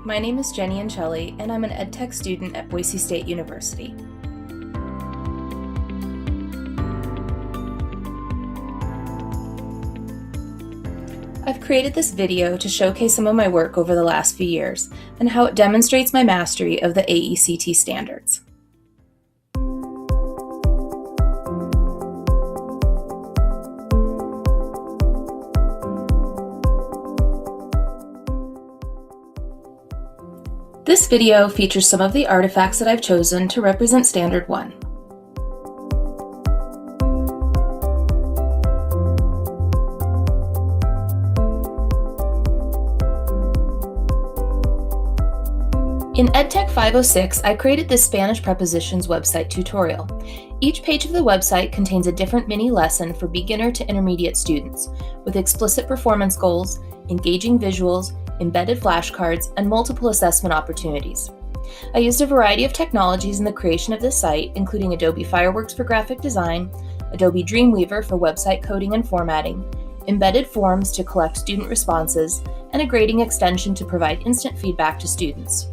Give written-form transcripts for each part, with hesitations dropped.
my name is Jenny Ancelli, and I'm an EdTech student at Boise State University. I've created this video to showcase some of my work over the last few years and how it demonstrates my mastery of the AECT standards. This video features some of the artifacts that I've chosen to represent Standard 1. In EdTech 506, I created this Spanish prepositions website tutorial. Each page of the website contains a different mini lesson for beginner to intermediate students, with explicit performance goals, engaging visuals, embedded flashcards, and multiple assessment opportunities. I used a variety of technologies in the creation of this site, including Adobe Fireworks for graphic design, Adobe Dreamweaver for website coding and formatting, embedded forms to collect student responses, and a grading extension to provide instant feedback to students.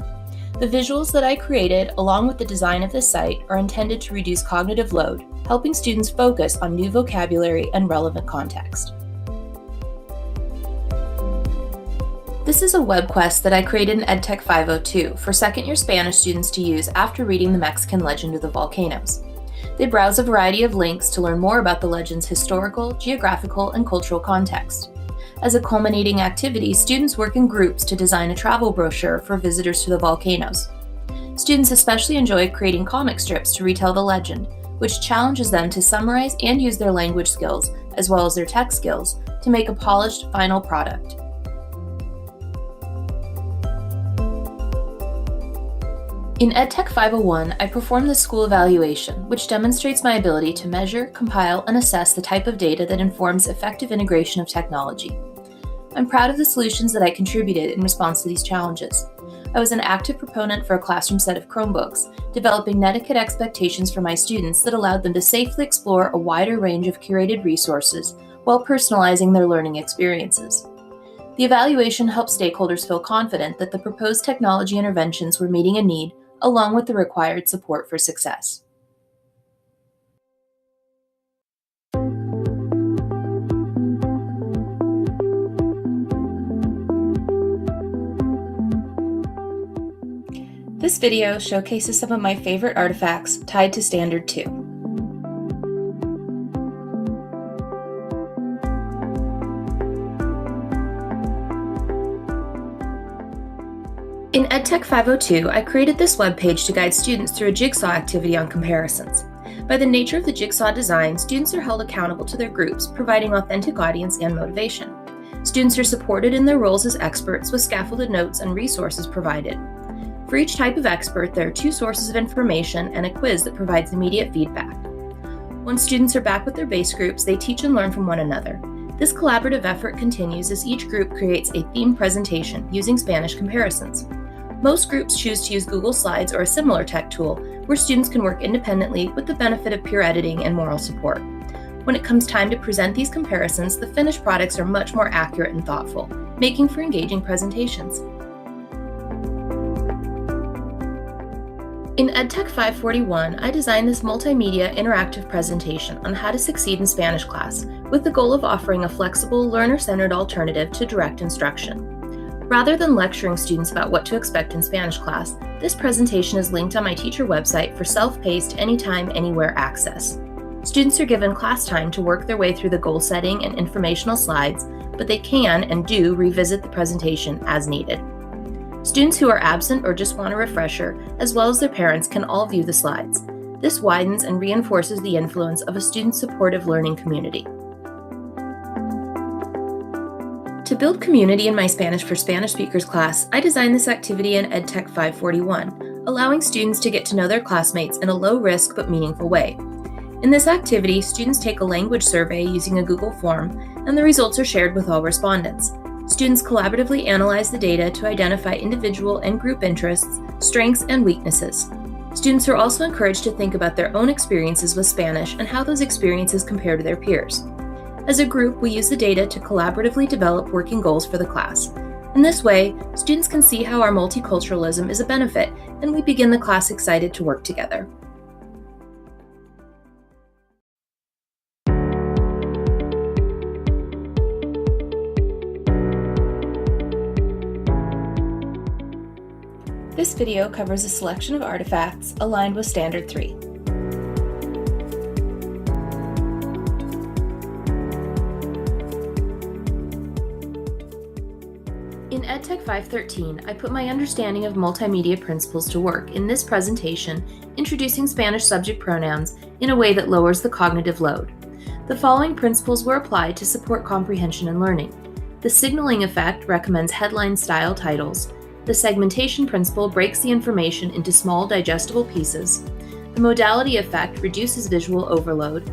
The visuals that I created, along with the design of this site, are intended to reduce cognitive load, helping students focus on new vocabulary and relevant context. This is a web quest that I created in EdTech 502 for second-year Spanish students to use after reading the Mexican legend of the volcanoes. They browse a variety of links to learn more about the legend's historical, geographical, and cultural context. As a culminating activity, students work in groups to design a travel brochure for visitors to the volcanoes. Students especially enjoy creating comic strips to retell the legend, which challenges them to summarize and use their language skills, as well as their tech skills, to make a polished final product. In EdTech 501, I performed the school evaluation, which demonstrates my ability to measure, compile, and assess the type of data that informs effective integration of technology. I'm proud of the solutions that I contributed in response to these challenges. I was an active proponent for a classroom set of Chromebooks, developing netiquette expectations for my students that allowed them to safely explore a wider range of curated resources while personalizing their learning experiences. The evaluation helped stakeholders feel confident that the proposed technology interventions were meeting a need, along with the required support for success. This video showcases some of my favorite artifacts tied to Standard 2. In EdTech 502, I created this webpage to guide students through a jigsaw activity on comparisons. By the nature of the jigsaw design, students are held accountable to their groups, providing authentic audience and motivation. Students are supported in their roles as experts with scaffolded notes and resources provided. For each type of expert, there are 2 sources of information and a quiz that provides immediate feedback. Once students are back with their base groups, they teach and learn from one another. This collaborative effort continues as each group creates a themed presentation using Spanish comparisons. Most groups choose to use Google Slides or a similar tech tool where students can work independently with the benefit of peer editing and moral support. When it comes time to present these comparisons, the finished products are much more accurate and thoughtful, making for engaging presentations. In EdTech 541, I designed this multimedia interactive presentation on how to succeed in Spanish class, with the goal of offering a flexible, learner-centered alternative to direct instruction. Rather than lecturing students about what to expect in Spanish class, this presentation is linked on my teacher website for self-paced, anytime, anywhere access. Students are given class time to work their way through the goal setting and informational slides, but they can and do revisit the presentation as needed. Students who are absent or just want a refresher, as well as their parents, can all view the slides. This widens and reinforces the influence of a student-supportive learning community. To build community in my Spanish for Spanish speakers class, I designed this activity in EdTech 541, allowing students to get to know their classmates in a low-risk but meaningful way. In this activity, students take a language survey using a Google form, and the results are shared with all respondents. Students collaboratively analyze the data to identify individual and group interests, strengths, and weaknesses. Students are also encouraged to think about their own experiences with Spanish and how those experiences compare to their peers. As a group, we use the data to collaboratively develop working goals for the class. In this way, students can see how our multiculturalism is a benefit, and we begin the class excited to work together. This video covers a selection of artifacts aligned with Standard 3. In EdTech 513, I put my understanding of multimedia principles to work in this presentation, introducing Spanish subject pronouns in a way that lowers the cognitive load. The following principles were applied to support comprehension and learning. The signaling effect recommends headline-style titles. The segmentation principle breaks the information into small, digestible pieces. The modality effect reduces visual overload.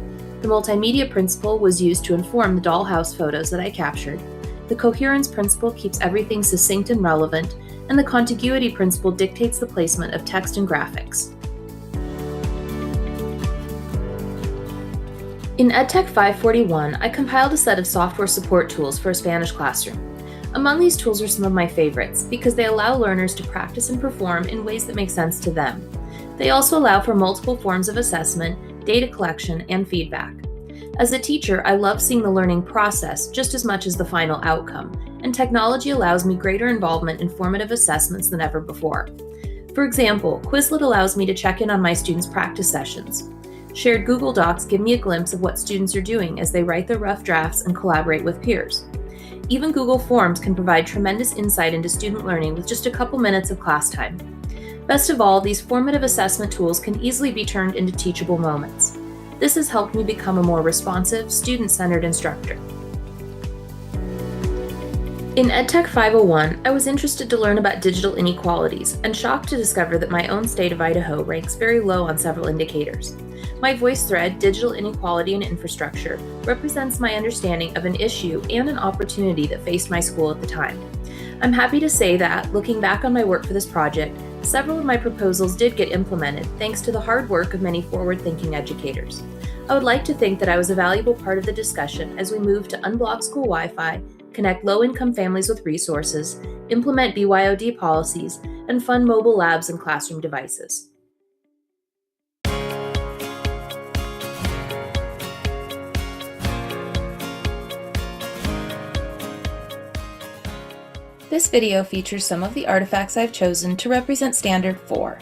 The multimedia principle was used to inform the dollhouse photos that I captured. The coherence principle keeps everything succinct and relevant, and the contiguity principle dictates the placement of text and graphics. In EdTech 541, I compiled a set of software support tools for a Spanish classroom. Among these tools are some of my favorites because they allow learners to practice and perform in ways that make sense to them. They also allow for multiple forms of assessment, data collection, and feedback. As a teacher, I love seeing the learning process just as much as the final outcome, and technology allows me greater involvement in formative assessments than ever before. For example, Quizlet allows me to check in on my students' practice sessions. Shared Google Docs give me a glimpse of what students are doing as they write their rough drafts and collaborate with peers. Even Google Forms can provide tremendous insight into student learning with just a couple minutes of class time. Best of all, these formative assessment tools can easily be turned into teachable moments. This has helped me become a more responsive, student-centered instructor. In EdTech 501, I was interested to learn about digital inequalities and shocked to discover that my own state of Idaho ranks very low on several indicators. My voice thread, Digital Inequality and Infrastructure, represents my understanding of an issue and an opportunity that faced my school at the time. I'm happy to say that, looking back on my work for this project, several of my proposals did get implemented thanks to the hard work of many forward-thinking educators. I would like to think that I was a valuable part of the discussion as we move to unblock school Wi-Fi, connect low-income families with resources, implement BYOD policies, and fund mobile labs and classroom devices. This video features some of the artifacts I've chosen to represent Standard 4.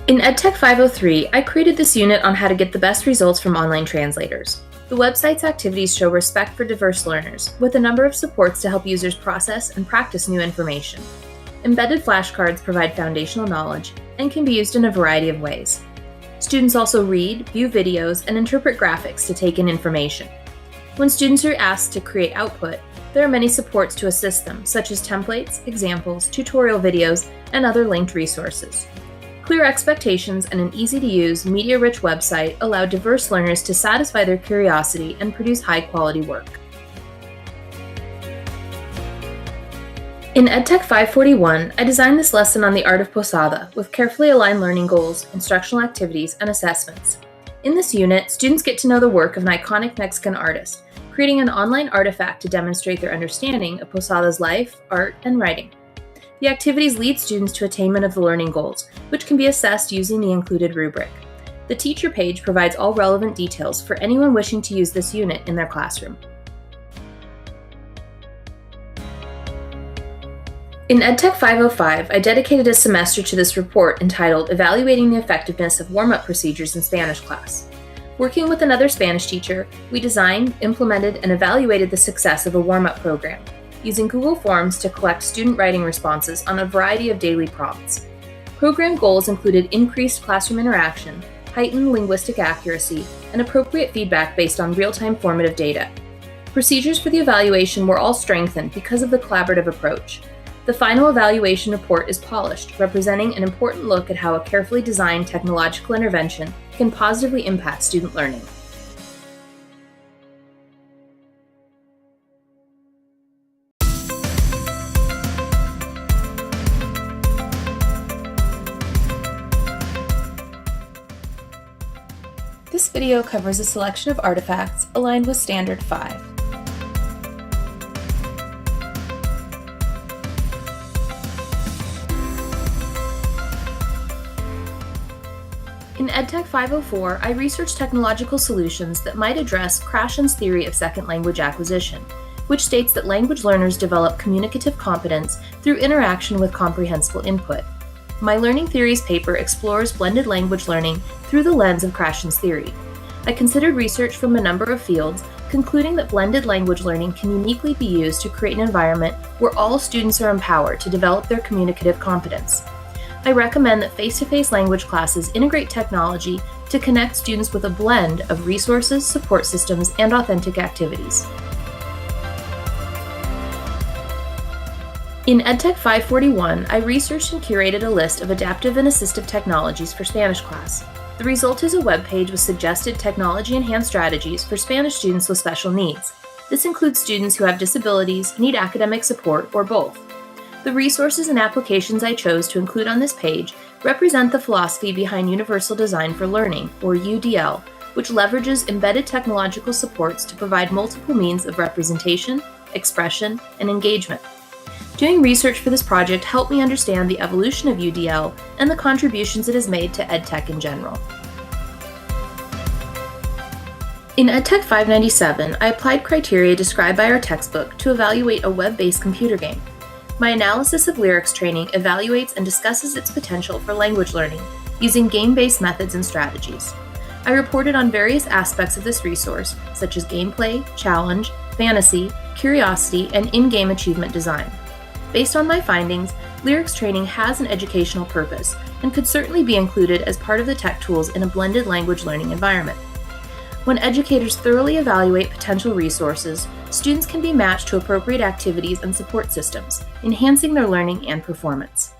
In EdTech 503, I created this unit on how to get the best results from online translators. The website's activities show respect for diverse learners, with a number of supports to help users process and practice new information. Embedded flashcards provide foundational knowledge and can be used in a variety of ways. Students also read, view videos, and interpret graphics to take in information. When students are asked to create output, there are many supports to assist them, such as templates, examples, tutorial videos, and other linked resources. Clear expectations and an easy-to-use, media-rich website allow diverse learners to satisfy their curiosity and produce high-quality work. In EdTech 541, I designed this lesson on the art of posada with carefully aligned learning goals, instructional activities, and assessments. In this unit, students get to know the work of an iconic Mexican artist, creating an online artifact to demonstrate their understanding of Posada's life, art, and writing. The activities lead students to attainment of the learning goals, which can be assessed using the included rubric. The teacher page provides all relevant details for anyone wishing to use this unit in their classroom. In EdTech 505, I dedicated a semester to this report entitled Evaluating the Effectiveness of Warm-Up Procedures in Spanish Class. Working with another Spanish teacher, we designed, implemented, and evaluated the success of a warm-up program, using Google Forms to collect student writing responses on a variety of daily prompts. Program goals included increased classroom interaction, heightened linguistic accuracy, and appropriate feedback based on real-time formative data. Procedures for the evaluation were all strengthened because of the collaborative approach. The final evaluation report is polished, representing an important look at how a carefully designed technological intervention can positively impact student learning. This video covers a selection of artifacts aligned with Standard 5. In EdTech 504, I researched technological solutions that might address Krashen's theory of second language acquisition, which states that language learners develop communicative competence through interaction with comprehensible input. My Learning Theories paper explores blended language learning through the lens of Krashen's theory. I considered research from a number of fields, concluding that blended language learning can uniquely be used to create an environment where all students are empowered to develop their communicative competence. I recommend that face-to-face language classes integrate technology to connect students with a blend of resources, support systems, and authentic activities. In EdTech 541, I researched and curated a list of adaptive and assistive technologies for Spanish class. The result is a web page with suggested technology-enhanced strategies for Spanish students with special needs. This includes students who have disabilities, need academic support, or both. The resources and applications I chose to include on this page represent the philosophy behind Universal Design for Learning, or UDL, which leverages embedded technological supports to provide multiple means of representation, expression, and engagement. Doing research for this project helped me understand the evolution of UDL and the contributions it has made to EdTech in general. In EdTech 597, I applied criteria described by our textbook to evaluate a web-based computer game. My analysis of lyrics training evaluates and discusses its potential for language learning using game-based methods and strategies. I reported on various aspects of this resource, such as gameplay, challenge, fantasy, curiosity, and in-game achievement design. Based on my findings, lyrics training has an educational purpose and could certainly be included as part of the tech tools in a blended language learning environment. When educators thoroughly evaluate potential resources, students can be matched to appropriate activities and support systems, enhancing their learning and performance.